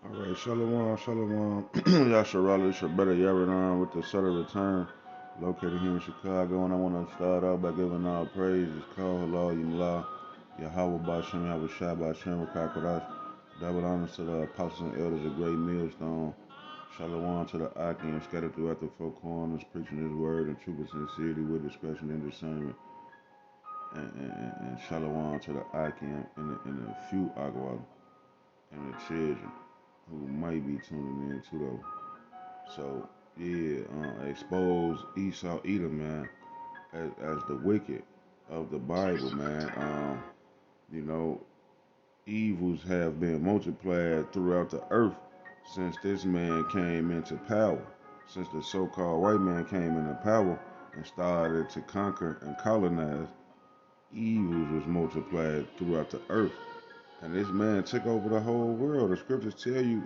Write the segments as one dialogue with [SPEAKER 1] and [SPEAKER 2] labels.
[SPEAKER 1] All right, Shalom, Shalom. Yasharala Shabeta Yaradan with the Sutter Return, located here in Chicago. And I want to start out by giving all praises. Call Halal Yimla, Yahweh Bashem, Yahweh Shai Bashem, Rakakwadash. Double honors to the apostles and elders of Great Millstone. Shalom to the Akim scattered throughout the four corners, preaching his word and truth and sincerity with discretion and discernment. And Shalom to the Akim and the few Agawad and the children who might be tuning in too though. So yeah, expose Esau Edom, man, as the wicked of the Bible, man. You know, evils have been multiplied throughout the earth since this man came into power. Since the so-called white man came into power and started to conquer and colonize, evils was multiplied throughout the earth. And this man took over the whole world. The scriptures tell you,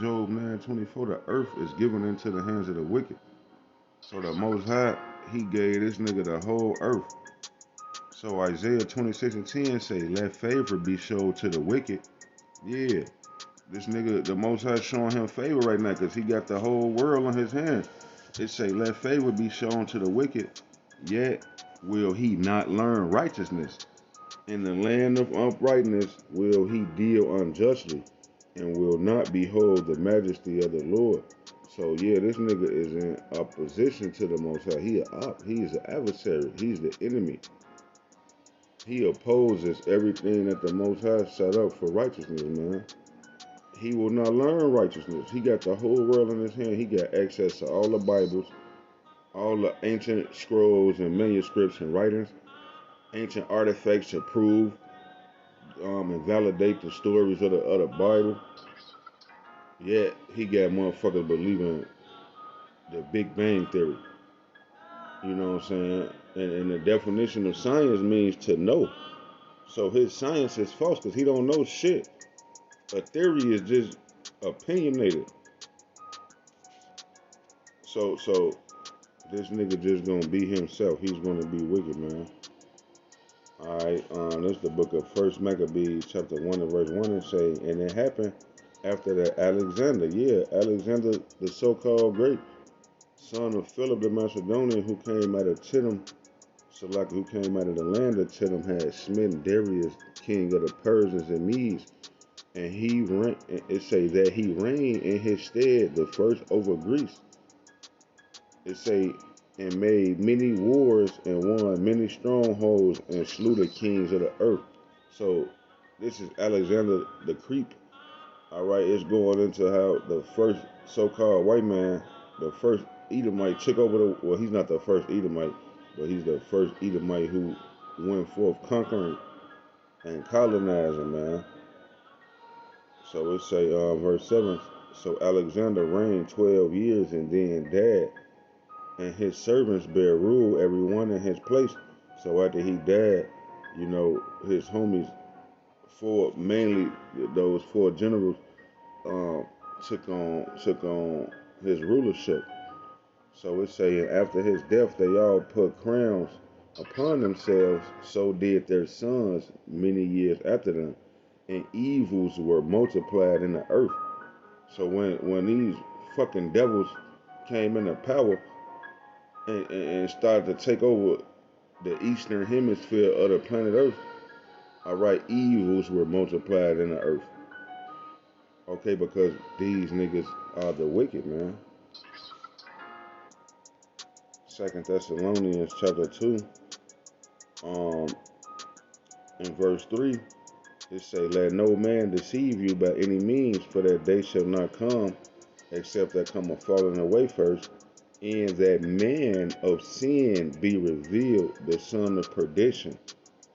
[SPEAKER 1] Job 9:24, the earth is given into the hands of the wicked. So the Most High, he gave this nigga the whole earth. So Isaiah 26:10 say, let favor be showed to the wicked. Yeah, this nigga, the Most High showing him favor right now because he got the whole world on his hand. It say, let favor be shown to the wicked, yet will he not learn righteousness. In the land of uprightness will he deal unjustly, and will not behold the majesty of the Lord. So yeah, this nigga is in opposition to the Most High. He is an adversary. He's the enemy. He opposes everything that the Most High set up for righteousness, man. He will not learn righteousness. He got the whole world in his hand. He got access to all the Bibles, all the ancient scrolls and manuscripts and writings, ancient artifacts to prove and validate the stories of the Bible. Yet he got motherfuckers believing the Big Bang Theory. You know what I'm saying? And the definition of science means to know. So his science is false because he don't know shit. A theory is just opinionated. So this nigga just gonna be himself. He's gonna be wicked, man. Alright, this is the book of First Maccabees, chapter 1 and verse 1, and say, and it happened after that Alexander, Alexander the so-called great, son of Philip the Macedonian, who came out of Chittim, who came out of the land of Chittim, had smitten Darius, king of the Persians and Medes, and it say that he reigned in his stead the first over Greece. It say, and made many wars and won many strongholds and slew the kings of the earth. So this is Alexander the Creep. All right, it's going into how the first so-called white man, the first Edomite, took over well, he's not the first Edomite, but he's the first Edomite who went forth conquering and colonizing, man. So it say, verse 7, so Alexander reigned 12 years and then died, and his servants bear rule, every one in his place. So after he died, you know, his homies, mainly those four generals, um, took on his rulership. So it's saying after his death, they all put crowns upon themselves. So did their sons many years after them, and evils were multiplied in the earth. So when these fucking devils came into power and started to take over the eastern hemisphere of the planet Earth, all right, evils were multiplied in the earth. Okay, because these niggas are the wicked, man. Second Thessalonians chapter 2, um, in verse 3, it say, let no man deceive you by any means, for that day shall not come, except there come a falling away first, and that man of sin be revealed, the son of perdition,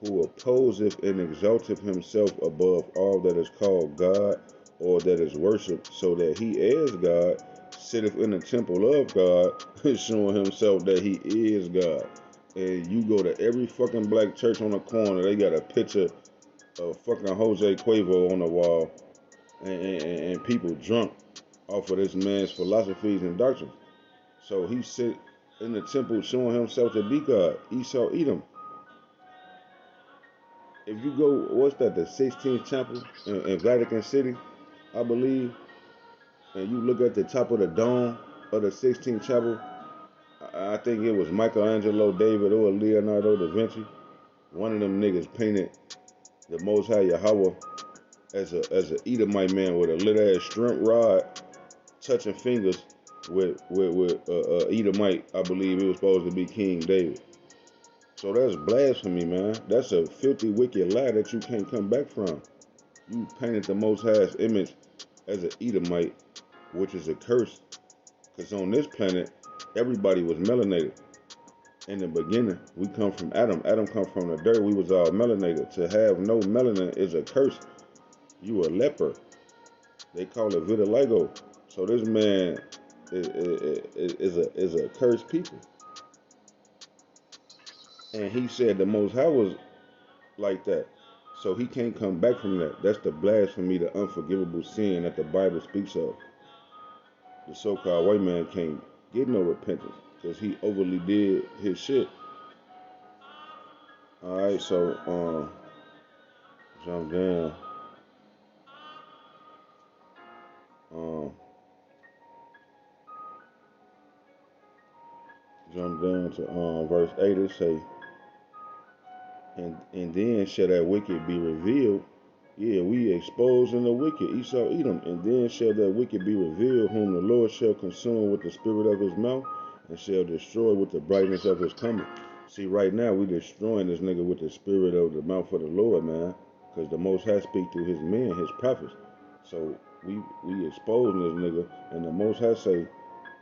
[SPEAKER 1] who opposeth and exalteth himself above all that is called God, or that is worshipped, so that he as God sitteth in the temple of God, showing himself that he is God. And you go to every fucking black church on the corner, they got a picture of fucking Jose Cuervo on the wall, and people drunk off of this man's philosophies and doctrines. So he sit in the temple showing himself to be God. Esau Edom. If you go, what's that, the 16th temple in Vatican City, I believe. and you look at the top of the dome of the 16th chapel, I think it was Michelangelo, David, or Leonardo da Vinci. One of them niggas painted the Most High Yahweh as a Edomite man with a little ass shrimp rod, touching fingers with Edomite. I believe it was supposed to be King David. So that's blasphemy, man. That's a filthy, wicked lie that you can't come back from. You painted the Most High's image as an Edomite, which is a curse. Because on this planet, everybody was melanated. In the beginning, we come from Adam. Adam come from the dirt. We was all melanated. To have no melanin is a curse. You a leper. They call it vitiligo. So this man is a cursed people. And he said the Most High was like that. So he can't come back from that. That's the blasphemy, the unforgivable sin that the Bible speaks of. The so-called white man can't get no repentance because he overly did his shit. All right, so jump down, um, jump down to verse 8. It say, and then shall that wicked be revealed. Yeah, we exposing the wicked, Esau Edom, and then shall that wicked be revealed, whom the Lord shall consume with the spirit of his mouth, and shall destroy with the brightness of his coming. See, right now we destroying this nigga with the spirit of the mouth of the Lord, man, because the Most High speak through his men, his prophets. So we exposing this nigga, and the Most High say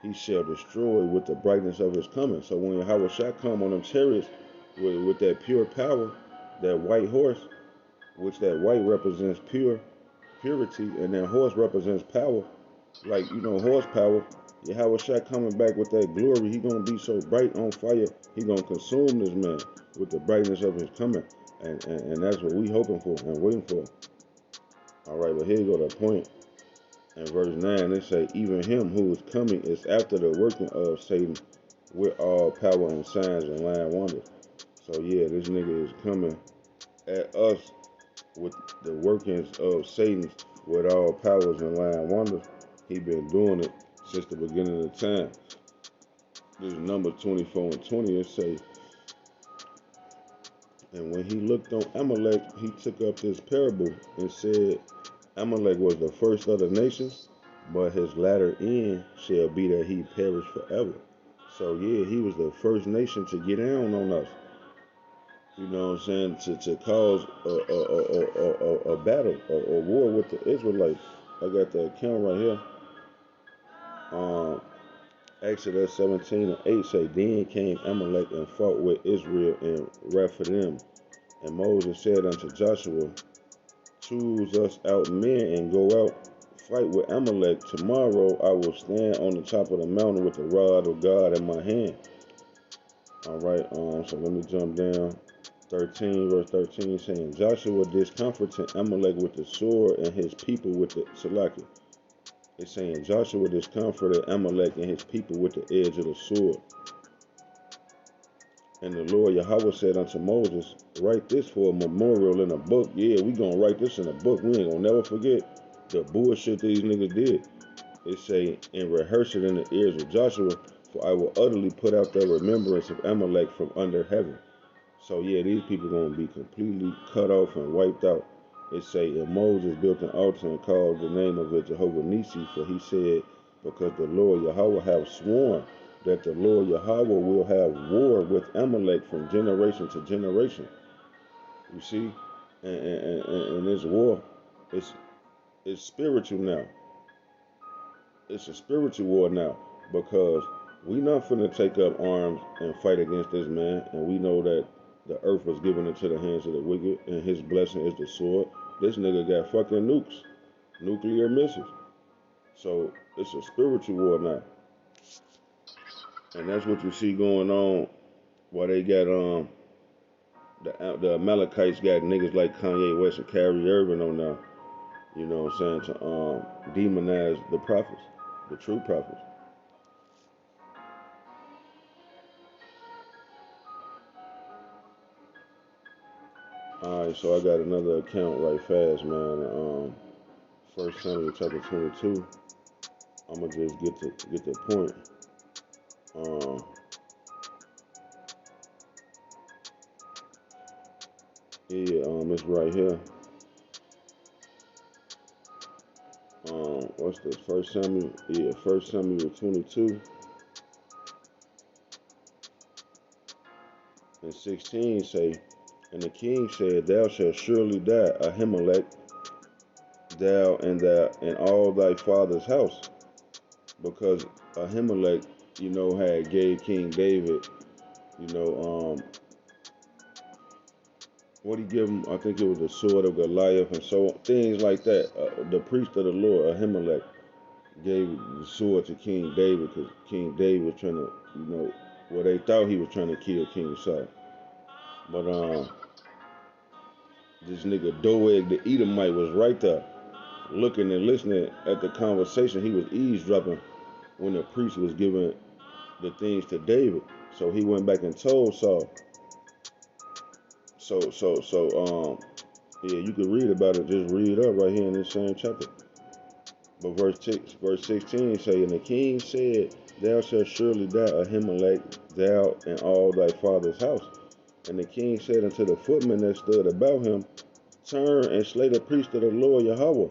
[SPEAKER 1] he shall destroy with the brightness of his coming. So when Yahweh shall come on them chariots with that pure power, that white horse, which that white represents purity, and that horse represents power, like horsepower. Yahweh Shai coming back with that glory. He gonna be so bright on fire. He gonna consume this man with the brightness of his coming, and that's what we hoping for and waiting for. All right, but here you go the point. In verse 9, it say, even him who is coming is after the working of Satan with all power and signs and lying wonders. So yeah, this nigga is coming at us with the workings of Satan with all powers and lying wonders. He been doing it since the beginning of time. This is Numbers 24 and 20. It say, and when he looked on Amalek, he took up this parable and said, Amalek was the first of the nations, but his latter end shall be that he perish forever. So yeah, he was the first nation to get down on us. You know what I'm saying? To cause a battle, a war with the Israelites. I got the account right here. Exodus 17 and 8 say, then came Amalek and fought with Israel and Rephidim. And Moses said unto Joshua, choose us out men and go out, fight with Amalek. Tomorrow I will stand on the top of the mountain with the rod of God in my hand. All right, so let me jump down. 13, verse 13, saying, Joshua discomforted Amalek with the sword and his people with the Salaki. It's saying Joshua discomforted Amalek and his people with the edge of the sword. And the Lord Yahweh said unto Moses, write this for a memorial in a book. Yeah, we gonna write this in a book. We ain't gonna never forget the bullshit these niggas did. It say, and rehearse it in the ears of Joshua, for I will utterly put out the remembrance of Amalek from under heaven. So yeah, these people gonna be completely cut off and wiped out. It say, and Moses built an altar and called the name of it Jehovah Nisi, for he said, because the Lord Yahweh have sworn that the Lord Yahweh will have war with Amalek from generation to generation. You see, and this war, it's spiritual now. It's a spiritual war now, because we not finna take up arms and fight against this man, and we know that the earth was given into the hands of the wicked, and his blessing is the sword. This nigga got fucking nukes, nuclear missiles. So it's a spiritual war now, and that's what you see going on. Why they got the Amalekites got niggas like Kanye West and Kyrie Irving on now. You know what I'm saying, to demonize the prophets, the true prophets. All right, so I got another account right fast, man. First Samuel chapter 22. I'm gonna just get the point. Um, yeah, it's right here. What's this? First Samuel. Yeah, First Samuel 22:16 say, and the king said, Thou shalt surely die, Ahimelech, thou and all thy father's house, because Ahimelech, had gave King David, you know, what he give him? I think it was the sword of Goliath and so things like that. The priest of the Lord, Ahimelech, gave the sword to King David because King David was trying to, well, they thought he was trying to kill King Saul. But this nigga Doeg the Edomite was right there, looking and listening at the conversation. He was eavesdropping when the priest was giving the things to David. So he went back and told Saul. Yeah, you could read about it. Just read up right here in this same chapter. But verse 16 say, and the king said, Thou shalt surely die, Ahimelech, thou and all thy father's house. And the king said unto the footmen that stood about him, Turn and slay the priest of the Lord Yahweh,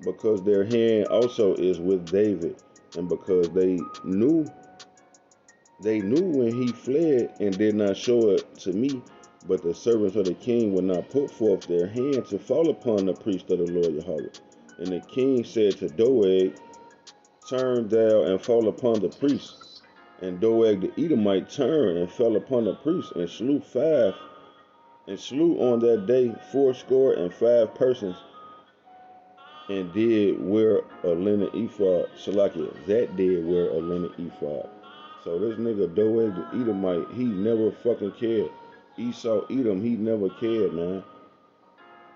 [SPEAKER 1] because their hand also is with David, and because they knew when he fled and did not show it to me, but the servants of the king would not put forth their hand to fall upon the priest of the Lord Yahweh. And the king said to Doeg, Turn thou and fall upon the priest. And Doeg the Edomite turned and fell upon the priest and slew on that day 75 persons, and did wear a linen ephod. Salakia, that did wear a linen ephod. So this nigga Doeg the Edomite, he never fucking cared. Esau Edom, he never cared, man.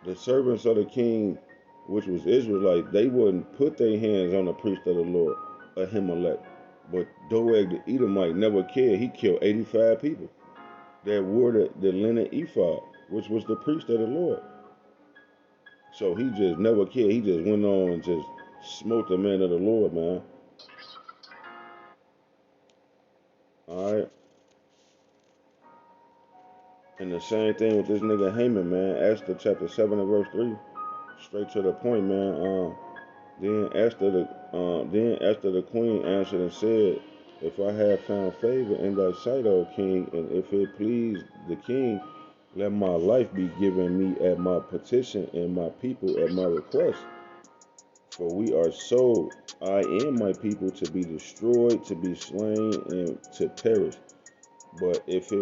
[SPEAKER 1] The servants of the king, which was Israelite, they wouldn't put their hands on the priest of the Lord, Ahimelech. But Doeg the Edomite never cared. He killed 85 people that wore the linen ephod, which was the priest of the Lord. So he just never cared. He just went on and just smote the man of the Lord, man. All right. And the same thing with this nigga Haman, man. Esther chapter 7 and verse 3. Straight to the point, man. Then Esther the queen answered and said, If I have found favor in thy sight, O king, and if it please the king, let my life be given me at my petition, and my people at my request. For we are sold, I and my people, to be destroyed, to be slain, and to perish. But if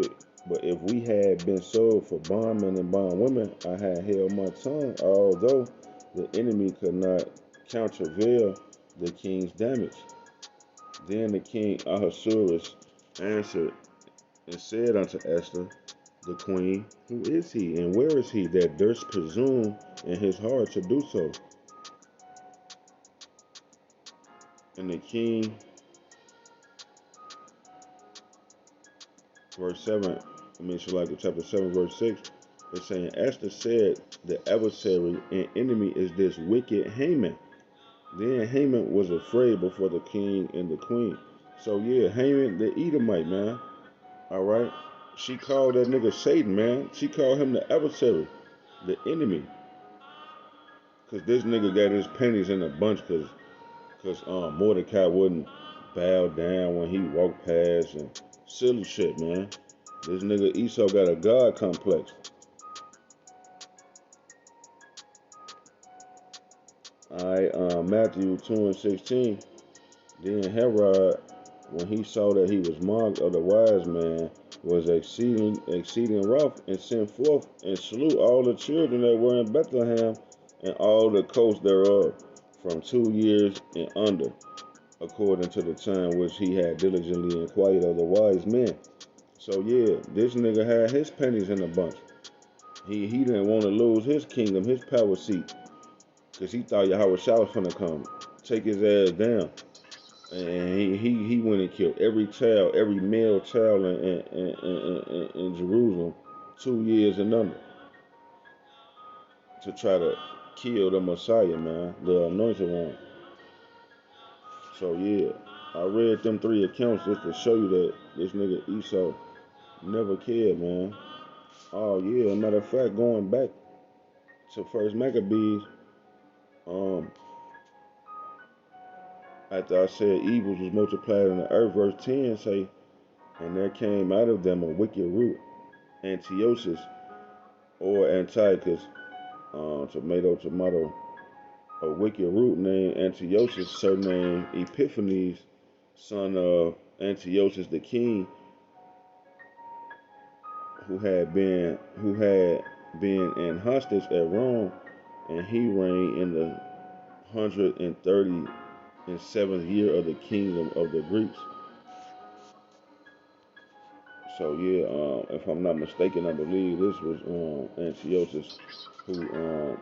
[SPEAKER 1] we had been sold for bondmen and bondwomen, I had held my tongue, although the enemy could not countervail the king's damage. Then the king Ahasuerus answered and said unto Esther, the queen, Who is he, and where is he that durst presume in his heart to do so? And the king, verse 7, chapter 7, verse 6, it's saying, Esther said, The adversary and enemy is this wicked Haman. Then Haman was afraid before the king and the queen. So yeah, Haman the Edomite, man. All right. She called that nigga Satan, man. She called him the adversary, the enemy. Cause this nigga got his pennies in a bunch, cause Mordecai wouldn't bow down when he walked past and silly shit, man. This nigga Esau got a God complex. Alright, Matthew 2 and 16. Then Herod, when he saw that he was mocked of the wise man, was exceeding wroth, and sent forth and slew all the children that were in Bethlehem and all the coast thereof, from 2 years and under, according to the time which he had diligently inquired of the wise men. So yeah, this nigga had his pennies in a bunch. He didn't want to lose his kingdom, his power seat, because he thought Yahweh Shah was gonna come take his ass down. And he went and killed every child, every male child in Jerusalem, 2 years and under, to try to kill the Messiah, man, the anointed one. So yeah, I read them three accounts just to show you that this nigga Esau never cared, man. Oh yeah, matter of fact, going back to First Maccabees, um, after I said evils was multiplied in the earth, verse 10 say, and there came out of them a wicked root, Antiochus or Antiochus, tomato, tomato, a wicked root named Antiochus, surnamed Epiphanes, son of Antiochus the king, who had been in hostage at Rome, and he reigned in the 137th year of the kingdom of the Greeks. So yeah, if I'm not mistaken, I believe this was Antiochus who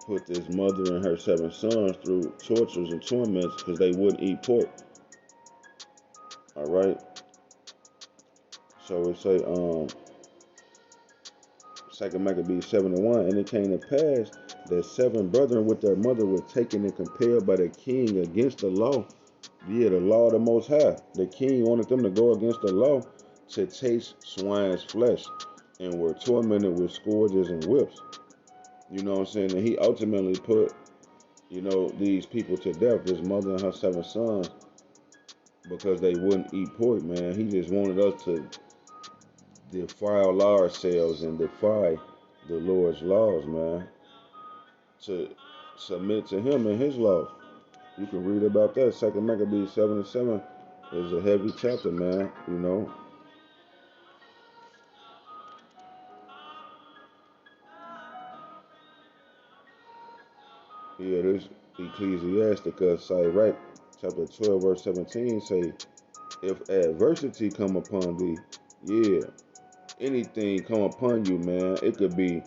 [SPEAKER 1] put this mother and her seven sons through tortures and torments because they wouldn't eat pork. All right. So it say Second Maccabees 7:1, and it came to pass that seven brethren with their mother were taken and compelled by the king against the law. Yeah, the law of the Most High. The king wanted them to go against the law to taste swine's flesh, and were tormented with scourges and whips. You know what I'm saying? And he ultimately put, these people to death, this mother and her seven sons, because they wouldn't eat pork, man. He just wanted us to defile ourselves and defy the Lord's laws, man. To submit to him and his laws. You can read about that. Second Maccabees 7:7 is a heavy chapter, man. Yeah, this Ecclesiastica say right, chapter 12, verse 17 say, if adversity come upon thee, yeah, anything come upon you, man. It could be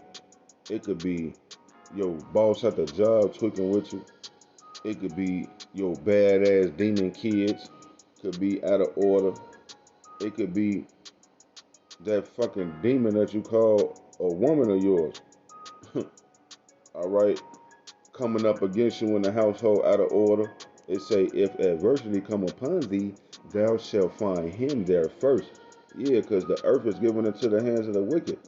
[SPEAKER 1] your boss at the job tweaking with you. It could be your badass demon kids. Could be out of order. It could be that fucking demon that you call a woman of yours. All right, coming up against you in the household out of order. It say, if adversity come upon thee, thou shalt find him there first. Yeah, because the earth is given into the hands of the wicked.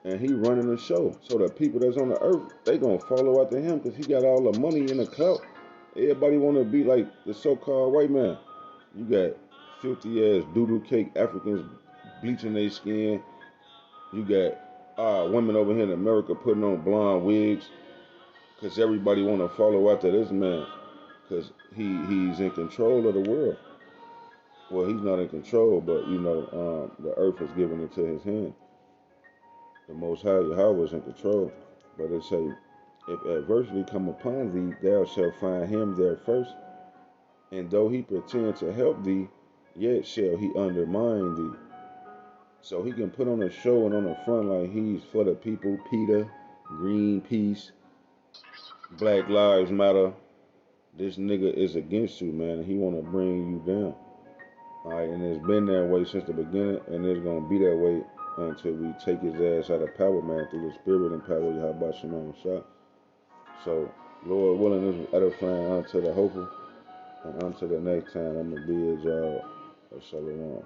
[SPEAKER 1] And he running the show. So the people that's on the earth, they gonna follow after him because he got all the money and the clout. Everybody wanna be like the so-called white man. You got filthy ass doodle cake Africans bleaching their skin. You got women over here in America putting on blonde wigs because everybody want to follow after this man because he's in control of the world. Well, he's not in control, but the earth is given into his hand. The Most High Yahweh is in control. But it say, if adversity come upon thee, thou shalt find him there first. And though he pretend to help thee, yet shall he undermine thee. So he can put on a show and on the front like he's for the people, Peter, Greenpeace, Black Lives Matter. This nigga is against you, man, and he want to bring you down. All right, and it's been that way since the beginning, and it's gonna be that way until we take his ass out of power, man, through the spirit and power of Yahweh Shemam Shah. So, Lord willing, this was edifying unto the hopeful, and until the next time, I'm gonna be his Shalom.